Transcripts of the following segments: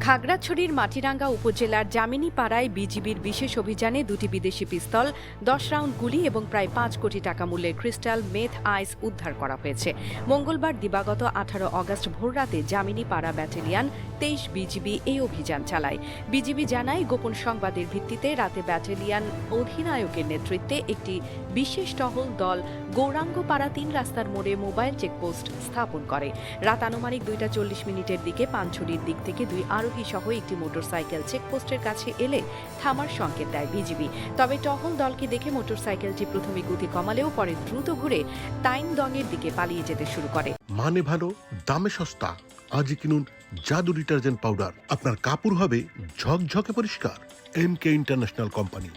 খাগড়াছড়ির মাটিরাঙ্গা উপজেলার জামিনীপাড়ায় বিজিবির বিশেষ অভিযানে দুটি বিদেশি পিস্তল, 10 রাউন্ড গুলি এবং প্রায় 5 কোটি টাকা মূল্যের ক্রিস্টাল মেথ আইস উদ্ধার করা হয়েছে। মঙ্গলবার দিবাগত 18 অগস্ট ভোররাতে জামিনীপাড়া ব্যাটালিয়ন 23 বিজিবি এই অভিযান চালায়। বিজিবি জানায়, গোপন সংবাদের ভিত্তিতে রাতে ব্যাটালিয়ন অধিনায়কের নেতৃত্বে একটি বিশেষ টহল দল গৌরাঙ্গপাড়া 3 রাস্তার মোড়ে মোবাইল চেকপোস্ট স্থাপন করে। রাত আনুমানিক 2টা 40 মিনিটের দিকে পানছড়ির দিক থেকে দুই আরোহী সহ একটি মোটরসাইকেল চেকপোস্টের কাছে এলে থামার সংকেত দেয় বিজিবি। তবে টহল দলকে দেখে মোটরসাইকেলটি প্রথমে গতি কমালেও পরে দ্রুত ঘুরে তাইনদংয়ের দিকে পালিয়ে যেতে শুরু করে। মানে ভালো, দামে সস্তা। আজই কিনুন জাদু ডিটারজেন্ট পাউডার। আপনার কাপড় হবে ঝকঝকে পরিষ্কার। MK international company.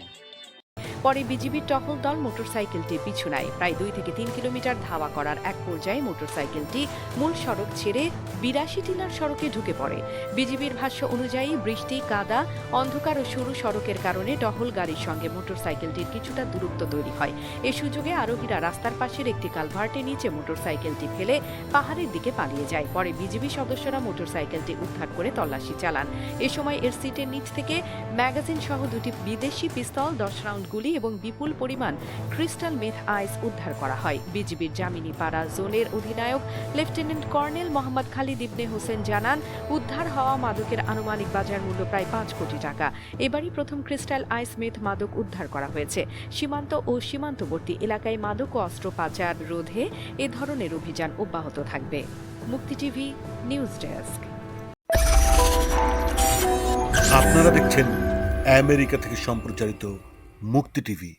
পরে বিজিবির টহল দল মোটরসাইকেলটি পিছু নেয়। প্রায় 2 থেকে 3 কিলোমিটার ধাওয়া করার এক পর্যায়ে মোটরসাইকেলটি মূল সড়ক ছেড়ে 82 টিলার সড়কে ঢুকে পড়ে। বিজিবির ভাষ্য অনুযায়ী বৃষ্টি, কাদা, অন্ধকার ও সরু সড়কের কারণে টহল গাড়ির সঙ্গে মোটরসাইকেলটির কিছুটা দূরত্ব তৈরি হয়। এ সুযোগে আরোহীরা রাস্তার পাশের একটি কালভার্টের নিচে মোটরসাইকেলটি ফেলে পাহাড়ের দিকে পালিয়ে যায়। পরে বিজিবি সদস্যরা মোটরসাইকেলটি উদ্ধার করে তল্লাশি চালান। এ সময় এর সিটের নিচ থেকে ম্যাগাজিন সহ দুটি বিদেশি পিস্তল, 10 রাউন্ড গুলি এবং বিপুল পরিমাণ ক্রিস্টাল মেথ আইস উদ্ধার করা হয়। বিজিবির জামিনীপাড়া জোনের অধিনায়ক লেফটেন্যান্ট কর্নেল মোহাম্মদ খালিদ ইবনে হোসেন জানান, উদ্ধার হওয়া মাদকের আনুমানিক বাজার মূল্য প্রায় 5 কোটি টাকা। এবারই প্রথম ক্রিস্টাল আইস মেথ মাদক উদ্ধার করা হয়েছে। সীমান্ত ও সীমান্তবর্তী এলাকায় মাদক ও অস্ত্র পাচার রোধে এ ধরনের অভিযান অব্যাহত থাকবে। মুক্তি টিভি নিউজ ডেস্ক। আপনারা দেখছেন আমেরিকা থেকে সম্প্রচারিত মুক্তি টিভি।